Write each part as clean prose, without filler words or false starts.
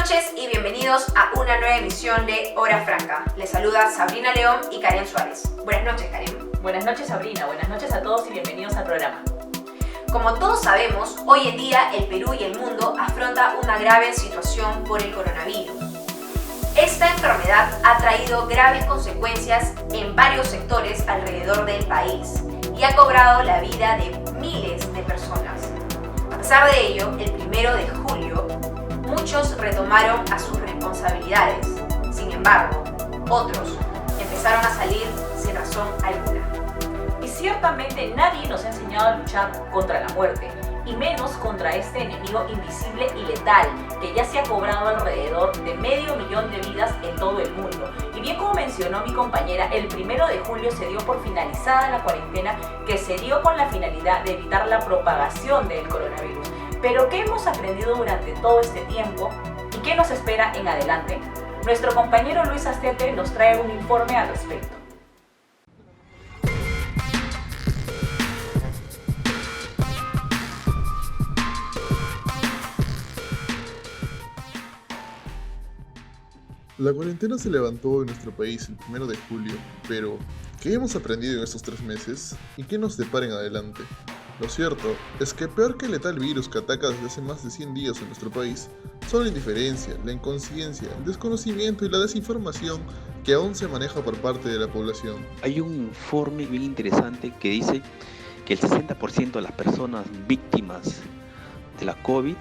noches y bienvenidos a una nueva emisión de Hora Franca. Les saluda Sabrina León y Karen Suárez. Buenas noches, Karen. Buenas noches, Sabrina. Buenas noches a todos y bienvenidos al programa. Como todos sabemos, hoy en día el Perú y el mundo afronta una grave situación por el coronavirus. Esta enfermedad ha traído graves consecuencias en varios sectores alrededor del país y ha cobrado la vida de miles de personas. A pesar de ello, el 1 de julio, muchos retomaron a sus responsabilidades. Sin embargo, otros empezaron a salir sin razón alguna. Y ciertamente nadie nos ha enseñado a luchar contra la muerte, y menos contra este enemigo invisible y letal, que ya se ha cobrado alrededor de 500.000 de vidas en todo el mundo. Y bien como mencionó mi compañera, el 1 de julio se dio por finalizada la cuarentena, que se dio con la finalidad de evitar la propagación del coronavirus. Pero ¿qué hemos aprendido durante todo este tiempo y qué nos espera en adelante? Nuestro compañero Luis Astete nos trae un informe al respecto. La cuarentena se levantó en nuestro país el 1 de julio, pero ¿qué hemos aprendido en estos 3 meses? ¿Y qué nos depara en adelante? Lo cierto es que peor que el letal virus que ataca desde hace más de 100 días en nuestro país, son la indiferencia, la inconsciencia, el desconocimiento y la desinformación que aún se maneja por parte de la población. Hay un informe bien interesante que dice que el 60% de las personas víctimas de la COVID,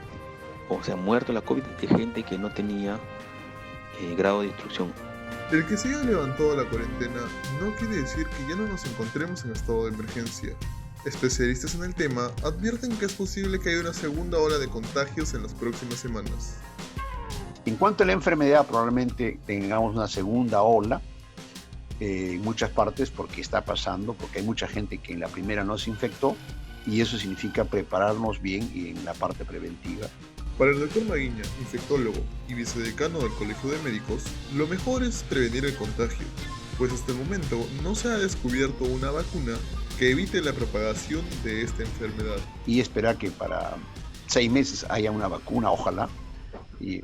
o sea, muerto de la COVID, es gente que no tenía grado de instrucción. El que se haya levantado la cuarentena no quiere decir que ya no nos encontremos en estado de emergencia. Especialistas en el tema advierten que es posible que haya una segunda ola de contagios en las próximas semanas. En cuanto a la enfermedad, probablemente tengamos una segunda ola en muchas partes porque está pasando, porque hay mucha gente que en la primera no se infectó y eso significa prepararnos bien en la parte preventiva. Para el Dr. Maguiña, infectólogo y vicedecano del Colegio de Médicos, lo mejor es prevenir el contagio, pues hasta el momento no se ha descubierto una vacuna que evite la propagación de esta enfermedad. Y esperar que para 6 meses haya una vacuna, ojalá,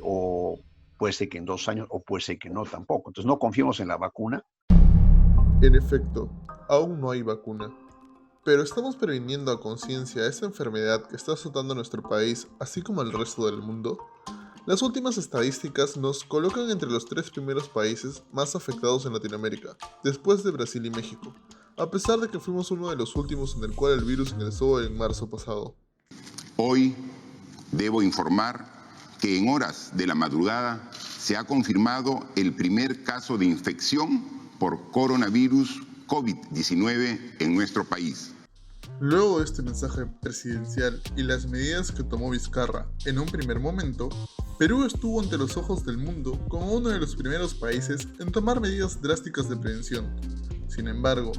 o puede ser que en 2 años, o puede ser que no tampoco. Entonces no confiemos en la vacuna. En efecto, aún no hay vacuna. Pero estamos previniendo a conciencia esta enfermedad que está azotando a nuestro país, así como al resto del mundo. Las últimas estadísticas nos colocan entre los 3 primeros países más afectados en Latinoamérica, después de Brasil y México, a pesar de que fuimos uno de los últimos en el cual el virus ingresó en marzo pasado. Hoy debo informar que en horas de la madrugada se ha confirmado el primer caso de infección por coronavirus COVID-19 en nuestro país. Luego de este mensaje presidencial y las medidas que tomó Vizcarra en un primer momento, Perú estuvo ante los ojos del mundo como uno de los primeros países en tomar medidas drásticas de prevención. Sin embargo,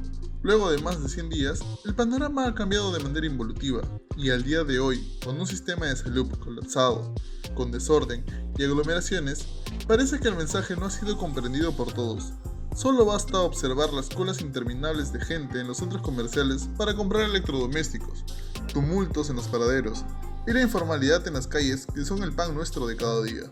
luego de más de 100 días, el panorama ha cambiado de manera involutiva y al día de hoy, con un sistema de salud colapsado, con desorden y aglomeraciones, parece que el mensaje no ha sido comprendido por todos. Solo basta observar las colas interminables de gente en los centros comerciales para comprar electrodomésticos, tumultos en los paraderos y la informalidad en las calles que son el pan nuestro de cada día.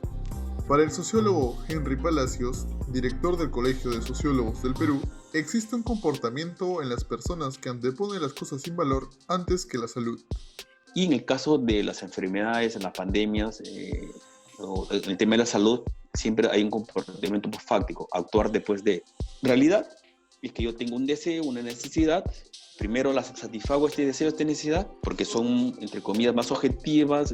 Para el sociólogo Henry Palacios, director del Colegio de Sociólogos del Perú, existe un comportamiento en las personas que anteponen las cosas sin valor antes que la salud. Y en el caso de las enfermedades, en las pandemias, o en el tema de la salud, siempre hay un comportamiento fáctico, actuar después de. Realidad es que yo tengo un deseo, una necesidad, primero satisfago este deseo, esta necesidad, porque son, entre comillas, más objetivas,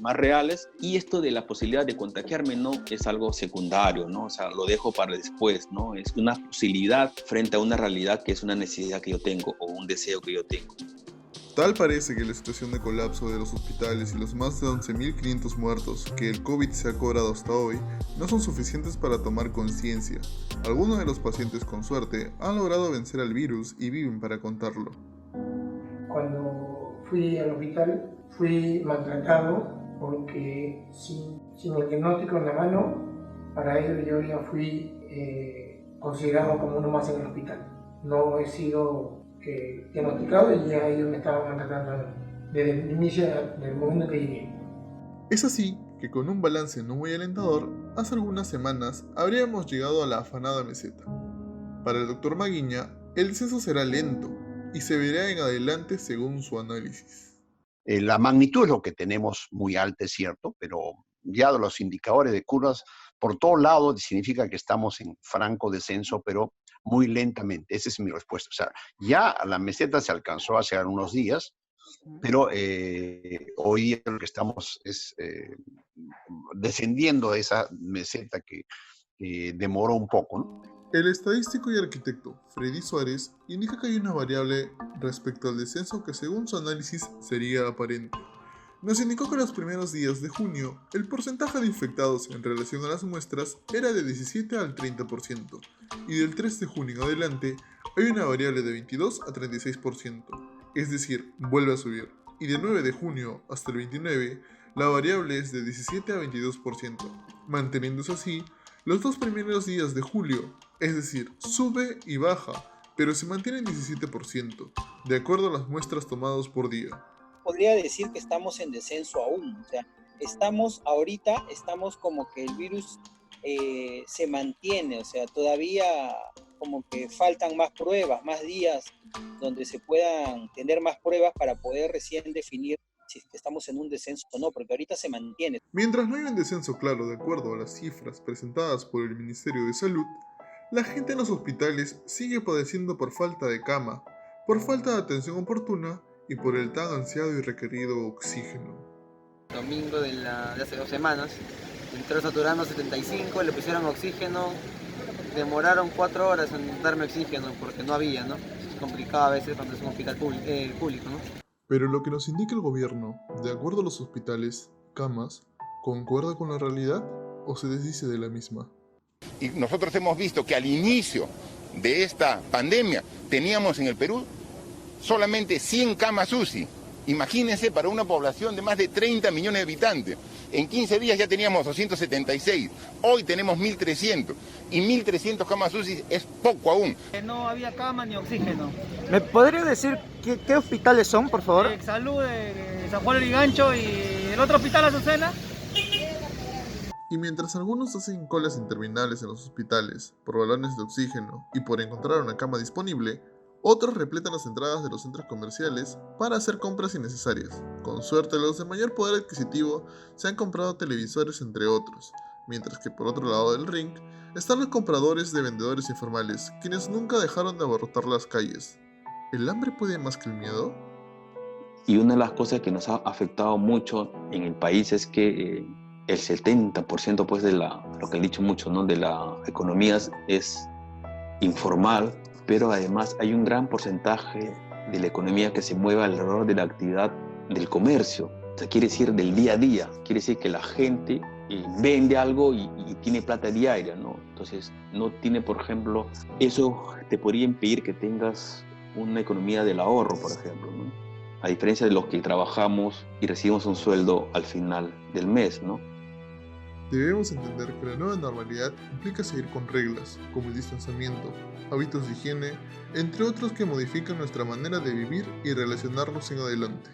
más reales, y esto de la posibilidad de contagiarme no es algo secundario, ¿no? O sea, lo dejo para después, ¿no? Es una posibilidad frente a una realidad que es una necesidad que yo tengo o un deseo que yo tengo. Tal parece que la situación de colapso de los hospitales y los más de 11.500 muertos que el COVID se ha cobrado hasta hoy no son suficientes para tomar conciencia. Algunos de los pacientes con suerte han logrado vencer al virus y viven para contarlo. Cuando fui al hospital fui maltratado porque sin el diagnóstico en la mano, para ello yo ya fui considerado como uno más en el hospital. No he sido diagnosticado y ya ellos me estaban tratando desde el inicio del momento que llegué. Es así que con un balance no muy alentador, hace algunas semanas habríamos llegado a la afanada meseta. Para el Dr. Maguiña, el descenso será lento y se verá en adelante según su análisis. La magnitud es lo que tenemos muy alta, es cierto, pero ya los indicadores de curvas por todos lados significa que estamos en franco descenso, pero muy lentamente. Esa es mi respuesta. O sea, ya la meseta se alcanzó hace unos días, pero hoy lo que estamos es descendiendo de esa meseta que demoró un poco, ¿no? El estadístico y arquitecto Freddy Suárez indica que hay una variable respecto al descenso que según su análisis sería aparente. Nos indicó que los primeros días de junio el porcentaje de infectados en relación a las muestras era de 17 al 30% y del 3 de junio en adelante hay una variable de 22 a 36%, es decir, vuelve a subir, y del 9 de junio hasta el 29 la variable es de 17 a 22%, manteniéndose así los dos primeros días de julio, es decir, sube y baja, pero se mantiene en 17%, de acuerdo a las muestras tomadas por día. Podría decir que estamos en descenso aún, o sea, estamos como que el virus se mantiene, o sea, todavía como que faltan más pruebas, más días donde se puedan tener más pruebas para poder recién definir si estamos en un descenso o no, porque ahorita se mantiene. Mientras no hay un descenso claro de acuerdo a las cifras presentadas por el Ministerio de Salud, la gente en los hospitales sigue padeciendo por falta de cama, por falta de atención oportuna y por el tan ansiado y requerido oxígeno. Domingo de hace 2 semanas, entró saturando 75, le pusieron oxígeno, demoraron 4 horas en darme oxígeno porque no había, ¿no? Es complicado a veces cuando es un hospital público, ¿no? Pero lo que nos indica el gobierno, de acuerdo a los hospitales, camas, ¿concuerda con la realidad o se desdice de la misma? Y nosotros hemos visto que al inicio de esta pandemia teníamos en el Perú solamente 100 camas UCI. Imagínense, para una población de más de 30 millones de habitantes. En 15 días ya teníamos 276, hoy tenemos 1.300 y 1.300 camas UCI es poco aún. No había cama ni oxígeno. ¿Me podría decir qué hospitales son, por favor? Salud de San Juan del Gancho y el otro hospital Azucena. Y mientras algunos hacen colas interminables en los hospitales por balones de oxígeno y por encontrar una cama disponible, otros repletan las entradas de los centros comerciales para hacer compras innecesarias. Con suerte, los de mayor poder adquisitivo se han comprado televisores, entre otros, mientras que por otro lado del ring están los compradores de vendedores informales, quienes nunca dejaron de abarrotar las calles. ¿El hambre puede más que el miedo? Y una de las cosas que nos ha afectado mucho en el país es que el 70% pues de lo que han dicho mucho, ¿no?, de la economía es informal, pero además hay un gran porcentaje de la economía que se mueve alrededor de la actividad del comercio. O sea, quiere decir del día a día, quiere decir que la gente vende algo y tiene plata diaria, ¿no? Entonces no tiene, por ejemplo, eso te podría impedir que tengas una economía del ahorro, por ejemplo, ¿no? A diferencia de los que trabajamos y recibimos un sueldo al final del mes, ¿no? Debemos entender que la nueva normalidad implica seguir con reglas, como el distanciamiento, hábitos de higiene, entre otros que modifican nuestra manera de vivir y relacionarnos en adelante.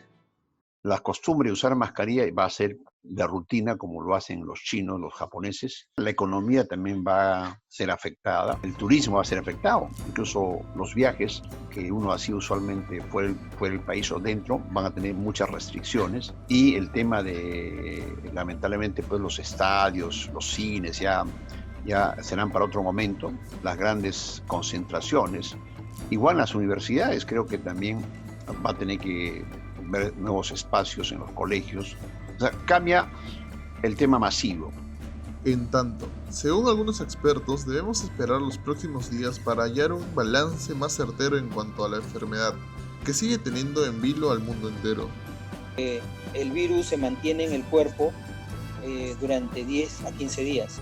La costumbre de usar mascarilla va a ser de rutina, como lo hacen los chinos, los japoneses. La economía también va a ser afectada, el turismo va a ser afectado, incluso los viajes que uno hacía usualmente fuera del país o dentro van a tener muchas restricciones, y el tema de, lamentablemente, pues los estadios, los cines ya serán para otro momento, las grandes concentraciones. Igual las universidades, creo que también va a tener que ver nuevos espacios en los colegios. O sea, cambia el tema masivo. En tanto, según algunos expertos, debemos esperar los próximos días para hallar un balance más certero en cuanto a la enfermedad, que sigue teniendo en vilo al mundo entero. El virus se mantiene en el cuerpo durante 10 a 15 días.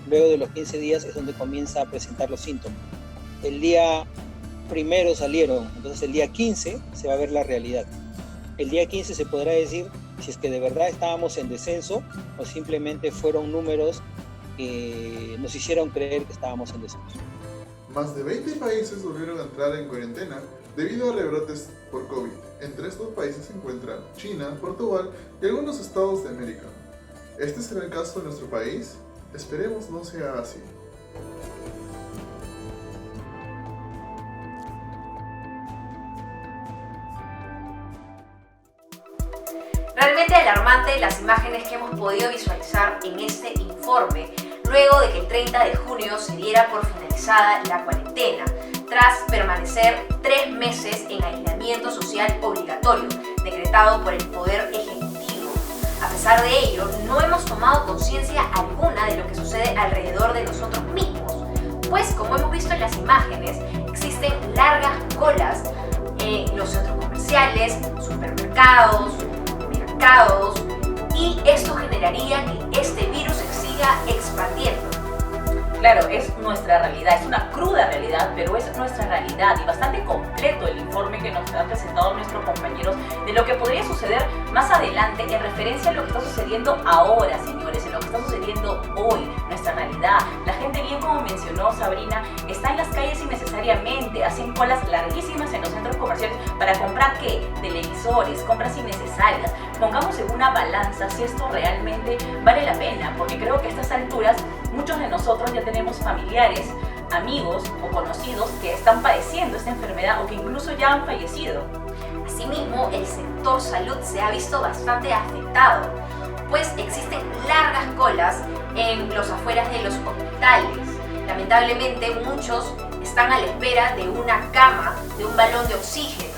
Luego de los 15 días es donde comienza a presentar los síntomas. El día primero salieron, entonces el día 15 se va a ver la realidad. El día 15 se podrá decir si es que de verdad estábamos en descenso o simplemente fueron números que nos hicieron creer que estábamos en descenso. Más de 20 países volvieron a entrar en cuarentena debido a rebrotes por COVID. Entre estos países se encuentran China, Portugal y algunos estados de América. ¿Este será el caso de nuestro país? Esperemos no sea así. Realmente alarmante las imágenes que hemos podido visualizar en este informe, luego de que el 30 de junio se diera por finalizada la cuarentena, tras permanecer 3 meses en aislamiento social obligatorio, decretado por el Poder Ejecutivo. A pesar de ello, no hemos tomado conciencia alguna de lo que sucede alrededor de nosotros mismos, pues como hemos visto en las imágenes, existen largas colas en los centros comerciales, supermercados, mercados, y esto generaría que este virus se siga expandiendo. Claro, es nuestra realidad, es una cruda realidad, pero es nuestra realidad y bastante completo el informe que nos han presentado nuestros compañeros de lo que podría suceder más adelante en referencia a lo que está sucediendo ahora, señores, en lo que está sucediendo hoy, nuestra realidad. La gente, bien como mencionó Sabrina, está en las calles innecesariamente, hacen colas larguísimas en los centros comerciales para comprar ¿qué? Televisores, compras innecesarias. Pongamos en una balanza si esto realmente vale la pena, porque creo que a estas alturas muchos de nosotros ya tenemos familiares, amigos o conocidos que están padeciendo esta enfermedad o que incluso ya han fallecido. Asimismo, el sector salud se ha visto bastante afectado, pues existen largas colas en los afueras de los hospitales. Lamentablemente, muchos están a la espera de una cama, de un balón de oxígeno.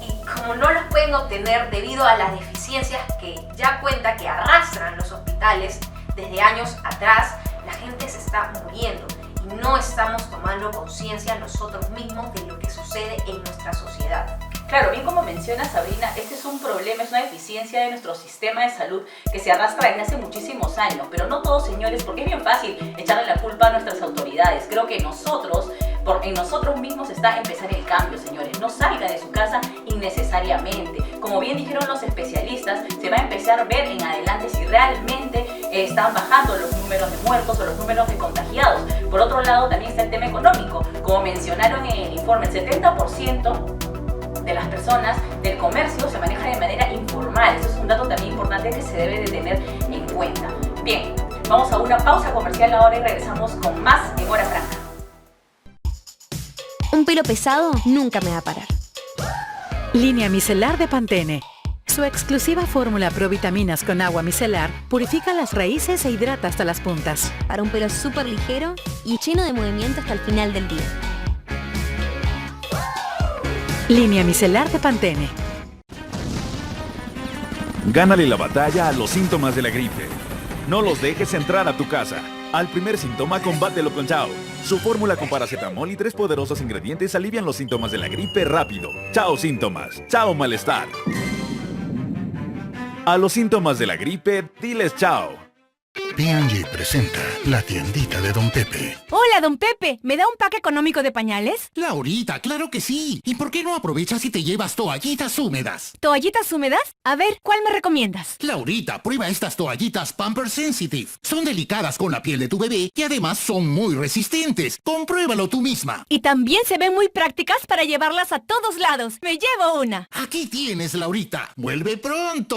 Y como no los pueden obtener debido a las deficiencias que ya cuenta que arrastran los hospitales desde años atrás, la gente se está muriendo y no estamos tomando conciencia nosotros mismos de lo que sucede en nuestra sociedad. Claro, bien como menciona Sabrina, este es un problema, es una deficiencia de nuestro sistema de salud que se arrastra desde hace muchísimos años, pero no todos, señores, porque es bien fácil echarle la culpa a nuestras autoridades. Creo que en nosotros mismos está empezar el cambio, señores. No salgan de su casa innecesariamente. Como bien dijeron los especialistas, se va a empezar a ver en adelante si realmente están bajando los números de muertos o los números de contagiados. Por otro lado, también está el tema económico. Como mencionaron en el informe, el 70% de las personas del comercio se maneja de manera informal. Eso es un dato también importante que se debe de tener en cuenta. Bien, vamos a una pausa comercial ahora y regresamos con más en Hora Franca. Un pelo pesado nunca me va a parar. Línea micelar de Pantene. Su exclusiva fórmula provitaminas con agua micelar purifica las raíces e hidrata hasta las puntas. Para un pelo súper ligero y lleno de movimiento hasta el final del día. Línea micelar de Pantene. Gánale la batalla a los síntomas de la gripe. No los dejes entrar a tu casa. Al primer síntoma, combátelo con Chao. Su fórmula con paracetamol y 3 poderosos ingredientes alivian los síntomas de la gripe rápido. Chao síntomas. Chao malestar. A los síntomas de la gripe, diles chao. P&G presenta la tiendita de Don Pepe. Hola, Don Pepe, ¿me da un pack económico de pañales? Laurita, claro que sí. ¿Y por qué no aprovechas y te llevas toallitas húmedas? ¿Toallitas húmedas? A ver, ¿cuál me recomiendas? Laurita, prueba estas toallitas Pampers Sensitive. Son delicadas con la piel de tu bebé y además son muy resistentes. Compruébalo tú misma. Y también se ven muy prácticas para llevarlas a todos lados. Me llevo una. Aquí tienes, Laurita. Vuelve pronto.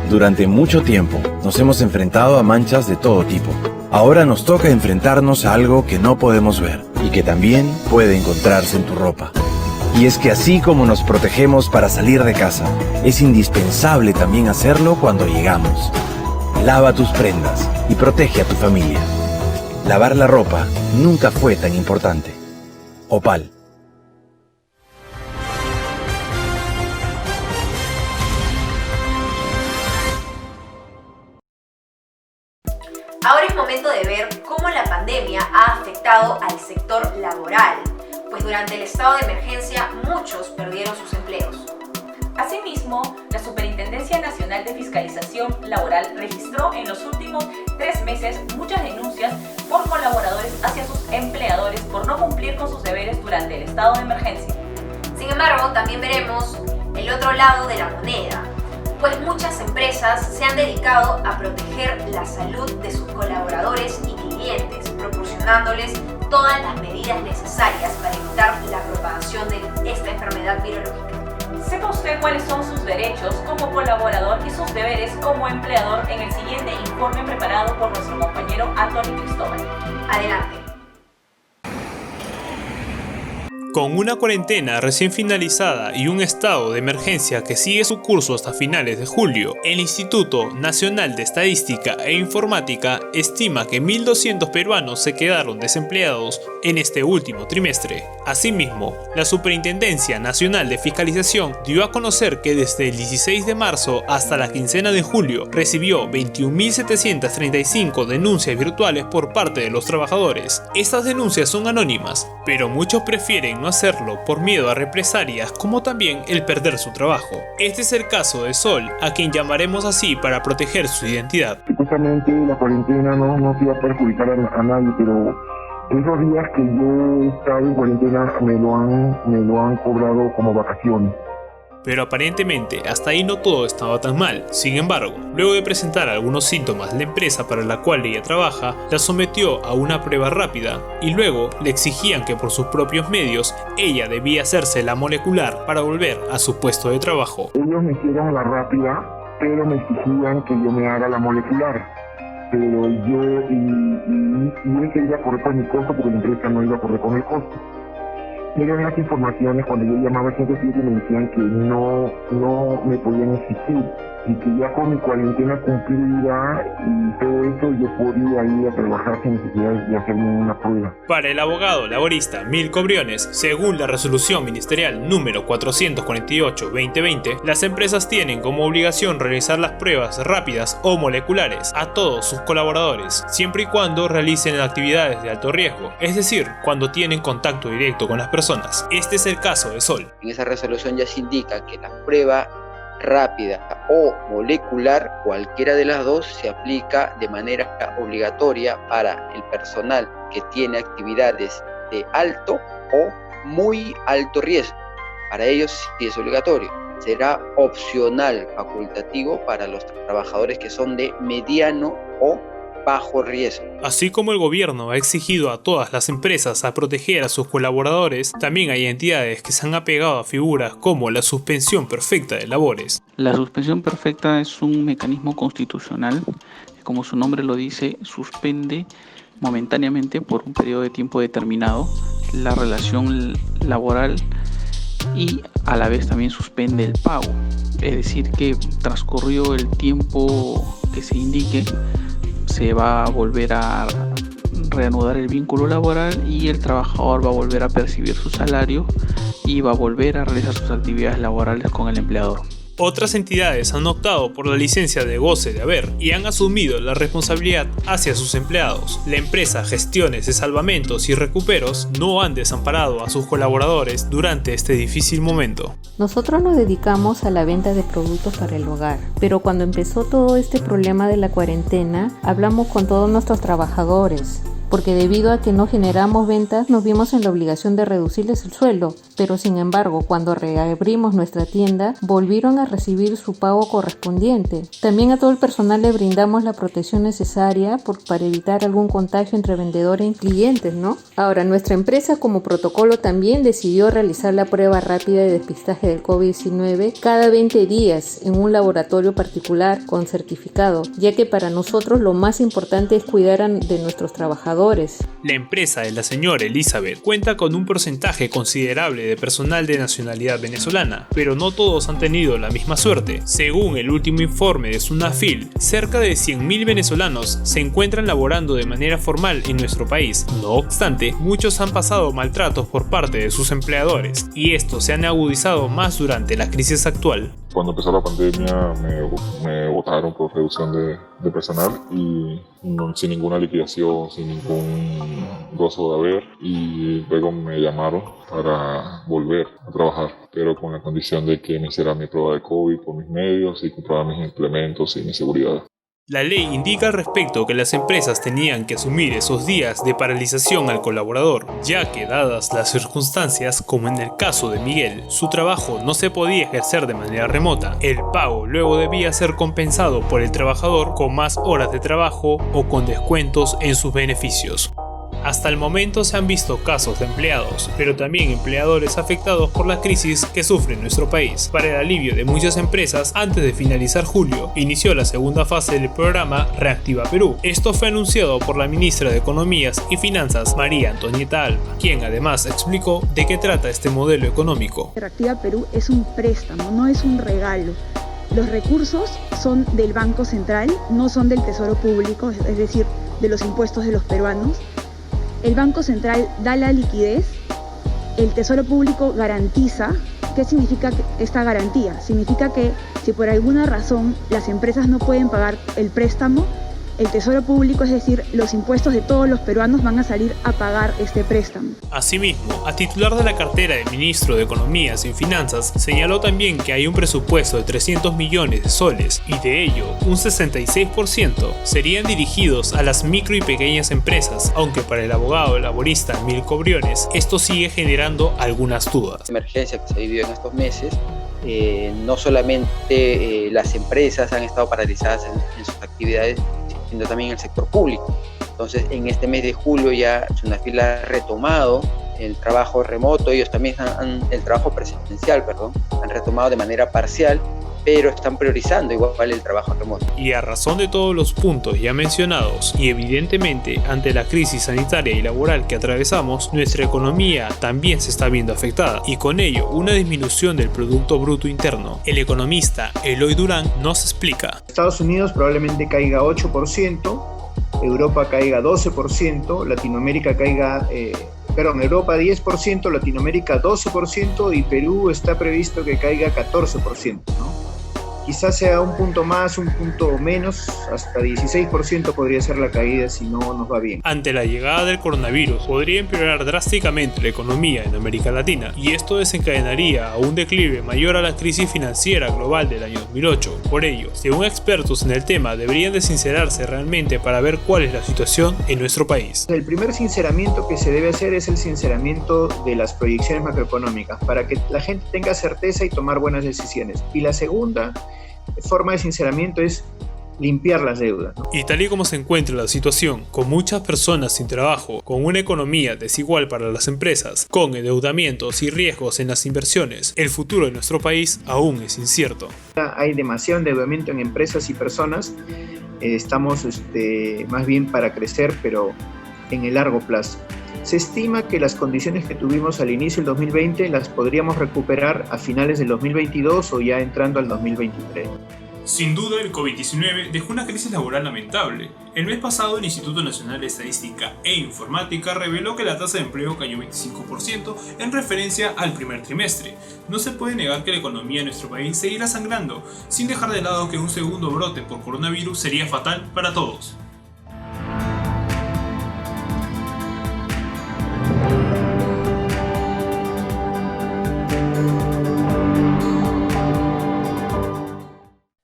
Durante mucho tiempo nos hemos enfrentado a manchas de todo tipo. Ahora nos toca enfrentarnos a algo que no podemos ver y que también puede encontrarse en tu ropa. Y es que así como nos protegemos para salir de casa, es indispensable también hacerlo cuando llegamos. Lava tus prendas y protege a tu familia. Lavar la ropa nunca fue tan importante. Opal. Ahora es momento de ver cómo la pandemia ha afectado al sector laboral, pues durante el estado de emergencia muchos perdieron sus empleos. Asimismo, la Superintendencia Nacional de Fiscalización Laboral registró en los últimos 3 meses muchas denuncias por colaboradores hacia sus empleadores por no cumplir con sus deberes durante el estado de emergencia. Sin embargo, también veremos el otro lado de la moneda, pues muchas empresas se han dedicado a proteger la salud de sus colaboradores y clientes, proporcionándoles todas las medidas necesarias para evitar la propagación de esta enfermedad virológica. Sepa usted cuáles son sus derechos como colaborador y sus deberes como empleador en el siguiente informe preparado por nuestro compañero Anthony Cristóbal. Adelante. Con una cuarentena recién finalizada y un estado de emergencia que sigue su curso hasta finales de julio, el Instituto Nacional de Estadística e Informática estima que 1.200 peruanos se quedaron desempleados en este último trimestre. Asimismo, la Superintendencia Nacional de Fiscalización dio a conocer que desde el 16 de marzo hasta la quincena de julio recibió 21.735 denuncias virtuales por parte de los trabajadores. Estas denuncias son anónimas, pero muchos prefieren no hacerlo por miedo a represalias, como también el perder su trabajo. Este es el caso de Sol, a quien llamaremos así para proteger su identidad. Supuestamente la cuarentena no se iba a perjudicar a nadie, pero esos días que yo he estado en cuarentena me lo han cobrado como vacaciones. Pero aparentemente hasta ahí no todo estaba tan mal. Sin embargo, luego de presentar algunos síntomas, la empresa para la cual ella trabaja la sometió a una prueba rápida y luego le exigían que por sus propios medios ella debía hacerse la molecular para volver a su puesto de trabajo. Ellos me hicieron la rápida, pero me exigían que yo me haga la molecular. Pero yo y ese iba a correr con mi costo porque la empresa no iba a correr con el costo. Pero en las informaciones, cuando yo llamaba a 107 me decían que no me podían exigir y que ya con mi cuarentena cumplida y todo eso yo podía ir a trabajar sin necesidad de hacerme una prueba. Para el abogado laborista Milko Briones, según la resolución ministerial número 448-2020, las empresas tienen como obligación realizar las pruebas rápidas o moleculares a todos sus colaboradores, siempre y cuando realicen actividades de alto riesgo, es decir, cuando tienen contacto directo con las personas. Este es el caso de Sol. En esa resolución ya se indica que la prueba rápida o molecular, cualquiera de las dos, se aplica de manera obligatoria para el personal que tiene actividades de alto o muy alto riesgo. Para ellos sí es obligatorio. Será opcional, facultativo para los trabajadores que son de mediano o bajo riesgo. Así como el gobierno ha exigido a todas las empresas a proteger a sus colaboradores, también hay entidades que se han apegado a figuras como la suspensión perfecta de labores. La suspensión perfecta es un mecanismo constitucional que, como su nombre lo dice, suspende momentáneamente por un periodo de tiempo determinado la relación laboral y a la vez también suspende el pago. Es decir, que transcurrió el tiempo que se indique, se va a volver a reanudar el vínculo laboral y el trabajador va a volver a percibir su salario y va a volver a realizar sus actividades laborales con el empleador. Otras entidades han optado por la licencia de goce de haber y han asumido la responsabilidad hacia sus empleados. La empresa Gestiones de Salvamentos y Recuperos no han desamparado a sus colaboradores durante este difícil momento. Nosotros nos dedicamos a la venta de productos para el hogar, pero cuando empezó todo este problema de la cuarentena, hablamos con todos nuestros trabajadores, porque debido a que no generamos ventas nos vimos en la obligación de reducirles el sueldo, pero sin embargo cuando reabrimos nuestra tienda volvieron a recibir su pago correspondiente. También a todo el personal le brindamos la protección necesaria para evitar algún contagio entre vendedores y clientes, ¿no? Ahora, nuestra empresa como protocolo también decidió realizar la prueba rápida de despistaje del COVID-19 cada 20 días en un laboratorio particular con certificado, ya que para nosotros lo más importante es cuidar de nuestros trabajadores. La empresa de la señora Elizabeth cuenta con un porcentaje considerable de personal de nacionalidad venezolana, pero no todos han tenido la misma suerte. Según el último informe de Sunafil, cerca de 100.000 venezolanos se encuentran laborando de manera formal en nuestro país. No obstante, muchos han pasado maltratos por parte de sus empleadores, y estos se han agudizado más durante la crisis actual. Cuando empezó la pandemia me botaron por reducción de personal y sin ninguna liquidación, sin ningún gozo de haber, y luego me llamaron para volver a trabajar, pero con la condición de que me hiciera mi prueba de COVID por mis medios y comprara mis implementos y mi seguridad. La ley indica al respecto que las empresas tenían que asumir esos días de paralización al colaborador, ya que dadas las circunstancias, como en el caso de Miguel, su trabajo no se podía ejercer de manera remota. El pago luego debía ser compensado por el trabajador con más horas de trabajo o con descuentos en sus beneficios. Hasta el momento se han visto casos de empleados, pero también empleadores afectados por la crisis que sufre nuestro país. Para el alivio de muchas empresas, antes de finalizar julio, inició la segunda fase del programa Reactiva Perú. Esto fue anunciado por la ministra de Economías y Finanzas, María Antonieta Alba, quien además explicó de qué trata este modelo económico. Reactiva Perú es un préstamo, no es un regalo. Los recursos son del Banco Central, no son del Tesoro Público, es decir, de los impuestos de los peruanos. El Banco Central da la liquidez, el Tesoro Público garantiza. ¿Qué significa esta garantía? Significa que si por alguna razón las empresas no pueden pagar el préstamo, el Tesoro Público, es decir, los impuestos de todos los peruanos, van a salir a pagar este préstamo. Asimismo, a titular de la cartera de Ministro de Economías y Finanzas, señaló también que hay un presupuesto de 300 millones de soles y de ello, un 66% serían dirigidos a las micro y pequeñas empresas, aunque para el abogado laborista Milko Briones, esto sigue generando algunas dudas. La emergencia que se vivió en estos meses, no solamente las empresas han estado paralizadas en sus actividades, sino también el sector público. Entonces, en este mes de julio ya Sunafil ha retomado el trabajo remoto, ellos también el trabajo presencial, han retomado de manera parcial, pero están priorizando igual el trabajo remoto. Y a razón de todos los puntos ya mencionados, y evidentemente ante la crisis sanitaria y laboral que atravesamos, nuestra economía también se está viendo afectada, y con ello una disminución del Producto Bruto Interno. El economista Eloy Durán nos explica. Estados Unidos probablemente caiga 8%, Europa caiga 12%, Latinoamérica caiga... Europa 10%, Latinoamérica 12% y Perú está previsto que caiga 14%, ¿no? Quizás sea un punto más, un punto menos, hasta 16% podría ser la caída si no nos va bien. Ante la llegada del coronavirus podría empeorar drásticamente la economía en América Latina y esto desencadenaría a un declive mayor a la crisis financiera global del año 2008. Por ello, según expertos en el tema, deberían de sincerarse realmente para ver cuál es la situación en nuestro país. El primer sinceramiento que se debe hacer es el sinceramiento de las proyecciones macroeconómicas para que la gente tenga certeza y tomar buenas decisiones. Y la segunda forma de sinceramiento es limpiar las deudas, ¿no? Y tal y como se encuentra la situación, con muchas personas sin trabajo, con una economía desigual para las empresas, con endeudamientos y riesgos en las inversiones, el futuro de nuestro país aún es incierto. Hay demasiado endeudamiento en empresas y personas, estamos más bien para crecer, pero en el largo plazo. Se estima que las condiciones que tuvimos al inicio del 2020 las podríamos recuperar a finales del 2022 o ya entrando al 2023. Sin duda, el COVID-19 dejó una crisis laboral lamentable. El mes pasado, el Instituto Nacional de Estadística e Informática reveló que la tasa de empleo cayó 25% en referencia al primer trimestre. No se puede negar que la economía de nuestro país seguirá sangrando, sin dejar de lado que un segundo brote por coronavirus sería fatal para todos.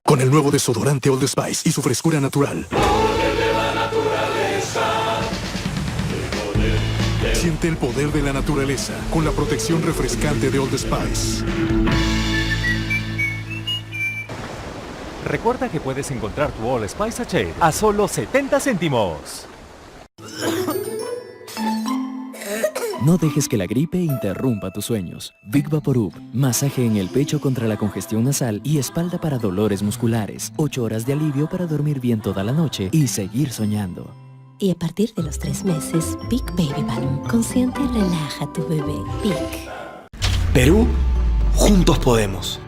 Con el nuevo desodorante Old Spice y su frescura natural. Siente el poder de la naturaleza con la protección refrescante de Old Spice. Recuerda que puedes encontrar tu Old Spice Sachet a solo 70 céntimos. No dejes que la gripe interrumpa tus sueños. Big Vaporub, masaje en el pecho contra la congestión nasal y espalda para dolores musculares. 8 horas de alivio para dormir bien toda la noche y seguir soñando. Y a partir de los 3 meses, Big Baby Balm. Consiente y relaja a tu bebé. Big. Perú, juntos podemos.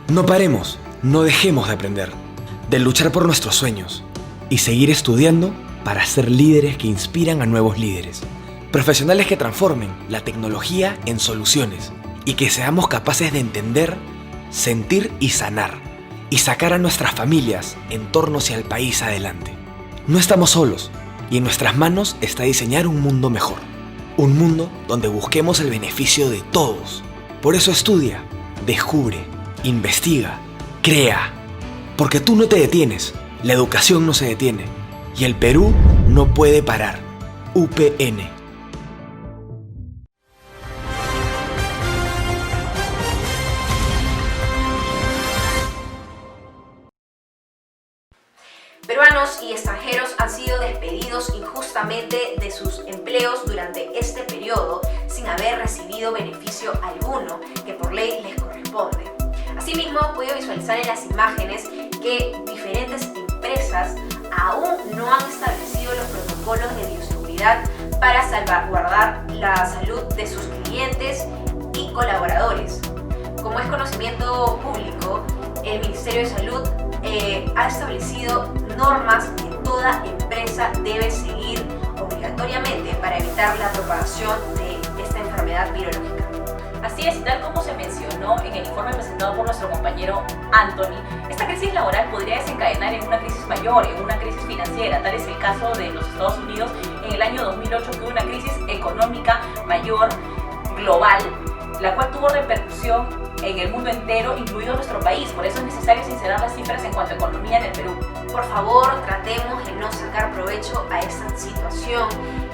No paremos, no dejemos de aprender, de luchar por nuestros sueños y seguir estudiando para ser líderes que inspiran a nuevos líderes. Profesionales que transformen la tecnología en soluciones y que seamos capaces de entender, sentir y sanar y sacar a nuestras familias, entornos y al país adelante. No estamos solos y en nuestras manos está diseñar un mundo mejor. Un mundo donde busquemos el beneficio de todos. Por eso estudia, descubre, investiga, crea. Porque tú no te detienes, la educación no se detiene y el Perú no puede parar. UPN. Peruanos, Peruanos y extranjeros han sido despedidos injustamente de sus empleos durante este periodo sin haber recibido beneficio alguno que por ley les corresponde. Asimismo, he podido visualizar en las imágenes que diferentes empresas aún no han establecido los protocolos de bioseguridad para salvaguardar la salud de sus clientes y colaboradores. Como es conocimiento público, el Ministerio de Salud ha establecido normas que toda empresa debe seguir obligatoriamente para evitar la propagación de esta enfermedad virológica. Así es, tal como se mencionó en el informe presentado por nuestro compañero Anthony, esta crisis laboral podría desencadenar en una crisis mayor, en una crisis financiera. Tal es el caso de los Estados Unidos en el año 2008, que hubo una crisis económica mayor, global, la cual tuvo repercusión en el mundo entero, incluido nuestro país. Por eso es necesario sincerar las cifras en cuanto a economía en el Perú. Por favor, tratemos de no sacar provecho a esta situación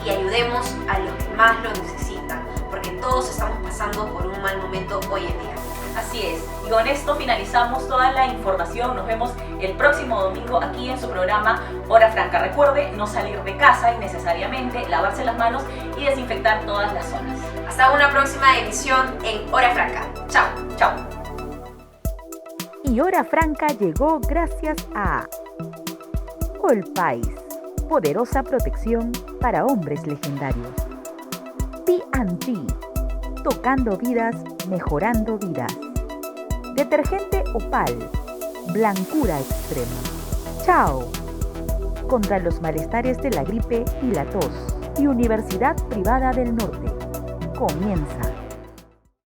y ayudemos a los que más lo necesitan, porque todos estamos pasando por un mal momento hoy en día. Así es, y con esto finalizamos toda la información. Nos vemos el próximo domingo aquí en su programa Hora Franca. Recuerde no salir de casa innecesariamente, lavarse las manos y desinfectar todas las zonas. Hasta una próxima emisión en Hora Franca. Chao. Chao. Y Hora Franca llegó gracias a Colpais, poderosa protección para hombres legendarios. P&G, tocando vidas, mejorando vidas. Detergente Opal, blancura extrema. Chao, contra los malestares de la gripe y la tos. Y Universidad Privada del Norte. Comienza.